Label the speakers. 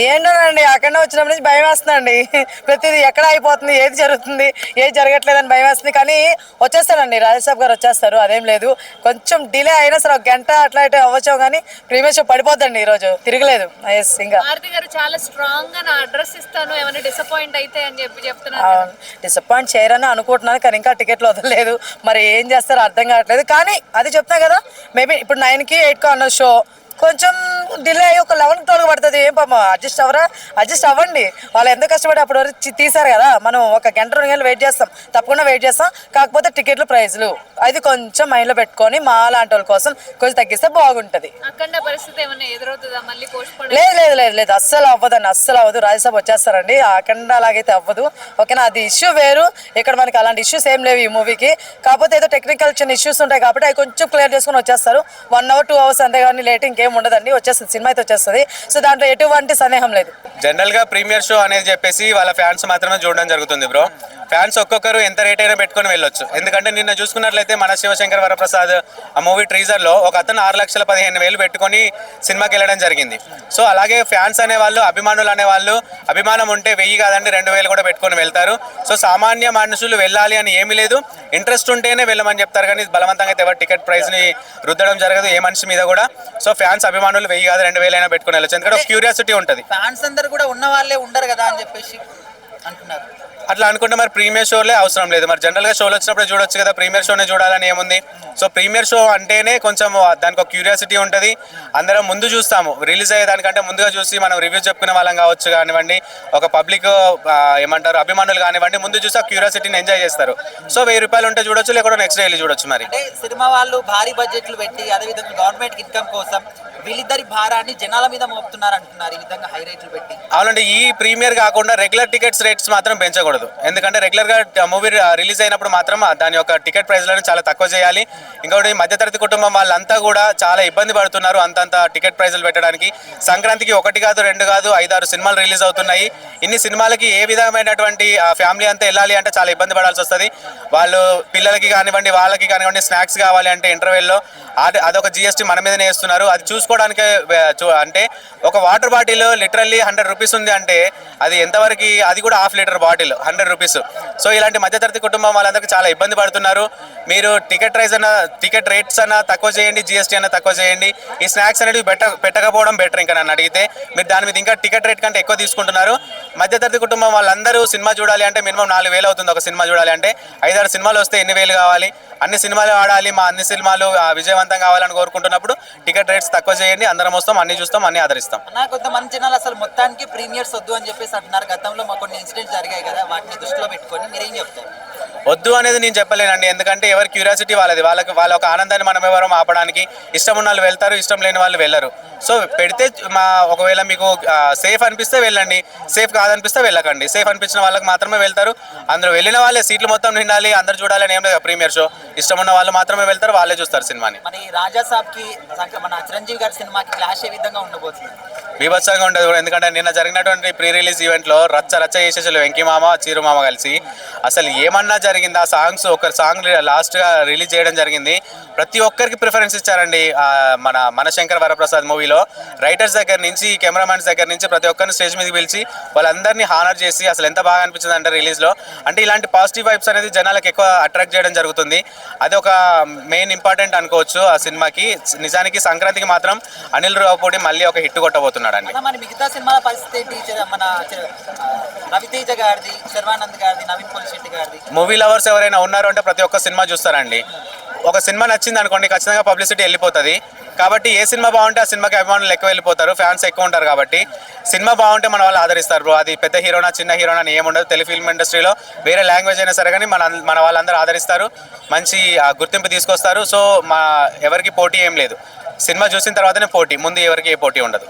Speaker 1: ఏంటోనండి అక్కడ వచ్చినప్పటి నుంచి భయం వేస్తుందండి. ప్రతిదీ ఎక్కడ అయిపోతుంది, ఏది జరుగుతుంది, ఏది జరగట్లేదని భయం వేస్తుంది. కానీ వచ్చేస్తారండి, రాజసాబ్ గారు వచ్చేస్తారు, అదేం లేదు. కొంచెం డిలే అయినా సరే ఒక గంట అట్లా ఇటు అవ్వచ్చు, కానీ ప్రీమియర్ షో పడిపోద్దండి ఈరోజు, తిరగలేదు. ఇంకా
Speaker 2: భారతి గారు చాలా స్ట్రాంగ్ గా నా అడ్రస్ ఇస్తాను ఏమైనా డిసప్పాయింట్ అయితే అని చెప్తున్నారు.
Speaker 1: డిసప్పాయింట్ చేయరని అనుకుంటున్నాను, కానీ ఇంకా టికెట్లు వదలలేదు. మరి ఏం చేస్తారో అర్థం కావట్లేదు. కానీ అది చెప్తా కదా, మేబీ ఇప్పుడు 9కి 8కి అన్న షో కొంచెం డిలే అయ్యి ఒక 11-12 పడుతుంది. ఏం పాపం అడ్జస్ట్ అవ్వండి. వాళ్ళు ఎంత కష్టపడి అప్పటి వరకు తీసారు కదా, మనం ఒక గంట 2 గంటలు వెయిట్ చేస్తాం, తప్పకుండా వెయిట్ చేస్తాం. కాకపోతే టికెట్లు ప్రైజ్లు అది కొంచెం మైండ్లో పెట్టుకొని మా లాంటి వాళ్ళ కోసం కొంచెం తగ్గిస్తే బాగుంటుంది. లేదు, అస్సలు అవ్వదండి, అస్సలు అవ్వదు. రాజ్యసభ వచ్చేస్తారండి, అఖండ అలాగైతే అవ్వదు. ఓకేనా, అది ఇష్యూ వేరు. ఇక్కడ మనకి అలాంటి ఇష్యూస్ ఏం లేవు ఈ మూవీకి. కాకపోతే ఏదో టెక్నికల్ చిన్న ఇష్యూస్ ఉంటాయి కాబట్టి అవి కొంచెం క్లియర్ చేసుకుని వచ్చేస్తారు. 1 అవర్ 2 అవర్స్ అంతేగాని లేట్ ఇంకేం ఉండదండి. వచ్చేస్తుంది, సినిమా అయితే వచ్చేస్తుంది. సో దాంట్లో ఎటువంటి సందేహం లేదు.
Speaker 3: జనరల్ గా ప్రీమియర్ షో అనేది చెప్పేసి వాళ్ళ ఫ్యాన్స్ మాత్రమే చూడడం జరుగుతుంది బ్రో. ఫ్యాన్స్ ఒక్కొక్కరు ఎంత రేట్ అయినా పెట్టుకొని వెళ్ళొచ్చు. ఎందుకంటే నిన్న చూసుకున్నట్లయితే మన శివశంకర్ వరప్రసాద్ ఆ మూవీ ట్రీజర్ లో ఒక అతను 6,15,000 పెట్టుకొని సినిమాకి వెళ్ళడం జరిగింది. సో అలాగే ఫ్యాన్స్ అనేవాళ్ళు, అభిమానులు అనేవాళ్ళు, అభిమానం ఉంటే 1000 కాదండి 2,000 కూడా పెట్టుకొని వెళ్తారు. సో సామాన్య మనుషులు వెళ్ళాలి అని ఏమీ లేదు, ఇంట్రెస్ట్ ఉంటేనే వెళ్ళమని చెప్తారు. కానీ బలవంతంగా అయితే ఎవరు టికెట్ ప్రైస్ ని రుద్దడం జరగదు ఏ మనిషి మీద కూడా. సో ఫ్యాన్స్ అభిమానులు 1000 కాదు 2,000 అయినా పెట్టుకొని వెళ్ళచ్చు. ఎందుకంటే ఒక క్యూరియాసిటీ ఉంటుంది.
Speaker 4: ఫ్యాన్స్ అందరు కూడా ఉన్న వాళ్ళే ఉండరు కదా అని చెప్పేసి అంటున్నారు.
Speaker 3: అట్లా అనుకుంటే మరి ప్రీమియర్ షోలే అవసరం లేదు. మరి జనరల్గా షోలు వచ్చినప్పుడు చూడొచ్చు కదా, ప్రీమియర్ షోనే చూడాలని ఏముంది. సో ప్రీమియర్ షో అంటేనే కొంచెం దానికి ఒక క్యూరియాసిటీ ఉంటుంది. అందరం ముందు చూస్తాము, రిలీజ్ అయ్యేదానికంటే ముందుగా చూసి మనం రివ్యూ చెప్పుకునే వాళ్ళం కావచ్చు కానివ్వండి, ఒక పబ్లిక్ ఏమంటారు అభిమానులు కానివ్వండి, ముందు చూసి ఆ క్యూరియాసిటీని ఎంజాయ్ చేస్తారు. సో 1000 రూపాయలు ఉంటే చూడొచ్చు, లేకపోతే నెక్స్ట్ డే వెళ్ళి చూడొచ్చు. మరి
Speaker 4: సినిమా వాళ్ళు భారీ బడ్జెట్లు పెట్టి అదేవిధంగా గవర్నమెంట్ ఇన్కమ్ కోసం వీళ్ళిద్దరి భారాన్ని జనాల మీద మోపుతున్నారు అంటున్నారు, ఈ విధంగా హై రేట్లు పెట్టి.
Speaker 3: అవునండి, ఈ ప్రీమియర్ కాకుండా రెగ్యులర్ టికెట్స్ రేట్స్ మాత్రం పెంచకూడదు. ఎందుకంటే రెగ్యులర్ గా మూవీ రిలీజ్ అయినప్పుడు మాత్రం దాని యొక్క టికెట్ ప్రైస్లను చాలా తక్కువ చేయాలి. ఇంకొకటి మధ్యతరగతి కుటుంబం వాళ్ళంతా కూడా చాలా ఇబ్బంది పడుతున్నారు అంతంత టికెట్ ప్రైజులు పెట్టడానికి. సంక్రాంతికి 1 కాదు 2 కాదు 5-6 సినిమాలు రిలీజ్ అవుతున్నాయి. ఇన్ని సినిమాలకి ఏ విధమైనటువంటి ఫ్యామిలీ అంతా వెళ్ళాలి అంటే చాలా ఇబ్బంది పడాల్సి వస్తుంది. వాళ్ళు పిల్లలకి కానివ్వండి, వాళ్ళకి కానివ్వండి, స్నాక్స్ కావాలి అంటే ఇంటర్వెల్లో అదొక GST మన మీదనే వేస్తున్నారు. అది చూసుకోవడానికి అంటే ఒక వాటర్ బాటిల్ లిటరల్లీ 100 రూపీస్ ఉంది అంటే అది ఎంతవరకు, అది కూడా ½ లీటర్ బాటిల్ 100 రూపీస్. సో ఇలాంటి మధ్యతరగతి కుటుంబం వాళ్ళందరికీ చాలా ఇబ్బంది పడుతున్నారు. మీరు టికెట్ రేట్స్ అన్నా తక్కువ చేయండి, GST అన్నా తక్కువ చేయండి. ఈ స్నాక్స్ అనేవి పెట్టకపోవడం బెటర్. ఇంకా నన్ను అడిగితే మీరు దాని మీద ఇంకా టికెట్ రేట్ కంటే ఎక్కువ తీసుకుంటున్నారు. మధ్యతరగతి కుటుంబం వాళ్ళందరూ సినిమా చూడాలి అంటే మినిమం 4,000 అవుతుంది. ఒక సినిమా చూడాలి అంటే 5-6 సినిమాలు వస్తే ఎన్ని వేలు కావాలి? అన్ని సినిమాలు ఆడాలి, మా అన్ని సినిమాలు విజయవంతం కావాలని కోరుకుంటున్నప్పుడు టికెట్ రేట్స్ తక్కువ చేయండి. అందరం వస్తాం, అన్ని చూస్తాం, అన్ని ఆదరిస్తాం.
Speaker 4: కొంతమంది జనాలు అసలు మొత్తానికి ప్రీమియర్స్ వద్దు అని చెప్పేసి అంటున్నారు. గతంలో మాకు కొన్ని ఇన్సిడెంట్స్ జరిగాయి కదా, వాటిని దృష్టిలో పెట్టుకొని మీరేం చెప్తారు?
Speaker 3: వద్దు అనేది నేను చెప్పలేనండి. ఎందుకంటే ఎవరి క్యూరియాసిటీ వాళ్ళది. వాళ్ళ ఒక ఆనందాన్ని మనం ఎవరో ఆపడానికి. ఇష్టం ఉన్న వాళ్ళు వెళ్తారు, ఇష్టం లేని వాళ్ళు వెళ్ళరు. సో పెడితే ఒకవేళ మీకు సేఫ్ అనిపిస్తే వెళ్ళండి, సేఫ్ కాదనిపిస్తే వెళ్ళకండి. సేఫ్ అనిపించిన వాళ్ళకి మాత్రమే వెళ్తారు. అందరూ వెళ్ళిన వాళ్ళే సీట్లు మొత్తం నిండాలి, అందరు చూడాలని ఏం లేదు. ప్రీమియర్ షో ఇష్టం ఉన్న వాళ్ళు మాత్రమే వెళ్తారు, వాళ్ళే చూస్తారు సినిమాని.
Speaker 4: మరి రాజాసాబ్ కి మన చిరంజీవి గారి సినిమాకి క్లాష్ ఏ విధంగా ఉండబోతుంది?
Speaker 3: బీభత్సంగా ఉండదు కూడా. ఎందుకంటే నిన్న జరిగినటువంటి ప్రీ రిలీజ్ ఈవెంట్లో రచ్చ చేసేసారు వెంకీ మామ, చీరు మామ కలిసి. అసలు ఏమన్నా జరిగింది? ఆ సాంగ్స్ ఒక సాంగ్ లాస్ట్గా రిలీజ్ చేయడం జరిగింది. ప్రతి ఒక్కరికి ప్రిఫరెన్స్ ఇచ్చారండి. మన మనశంకర్ వరప్రసాద్ మూవీలో రైటర్స్ దగ్గర నుంచి, కెమెరామ్యాన్స్ దగ్గర నుంచి ప్రతి ఒక్కరిని స్టేజ్ మీదకి పిలిచి వాళ్ళందరినీ హానర్ చేసి అసలు ఎంత బాగా అనిపించింది అంటే రిలీజ్లో. అంటే ఇలాంటి పాజిటివ్ వైబ్స్ అనేది జనాలకు ఎక్కువ అట్రాక్ట్ చేయడం జరుగుతుంది. అది ఒక మెయిన్ ఇంపార్టెంట్ అనుకోవచ్చు ఆ సినిమాకి. నిజానికి సంక్రాంతికి మాత్రం అనిల్ రావుపూడి మళ్ళీ ఒక హిట్ కొట్టబోతున్నాడు.
Speaker 4: మరి మిగతా సినిమాల పరిస్థితి ఏంటి? మన రవితేజ గారిది, శర్వానంద్ గారిది, నవీన్ పోలిశెట్టి గారిది.
Speaker 3: మూవీ లవర్స్ ఎవరైనా ఉన్నారు అంటే ప్రతి ఒక్క సినిమా చూస్తారండి. ఒక సినిమా నచ్చింది అనుకోండి, ఖచ్చితంగా పబ్లిసిటీ వెళ్ళిపోతుంది. కాబట్టి ఏ సినిమా బాగుంటే ఆ సినిమాకి అభిమానులు ఎక్కువ వెళ్ళిపోతారు, ఫ్యాన్స్ ఎక్కువ ఉంటారు. కాబట్టి సినిమా బాగుంటే మన వాళ్ళు ఆదరిస్తారు. అది పెద్ద హీరోనా చిన్న హీరోనా అని ఏముండదు. తెలుగు ఫిల్మ్ ఇండస్ట్రీలో వేరే లాంగ్వేజ్ అయినా సరే కానీ మన వాళ్ళందరూ ఆదరిస్తారు, మంచి గుర్తింపు తీసుకొస్తారు. సో ఎవరికి పోటీ ఏం లేదు. సినిమా చూసిన తర్వాతనే పోటీ, ముందు ఎవరికి ఏ పోటీ ఉండదు.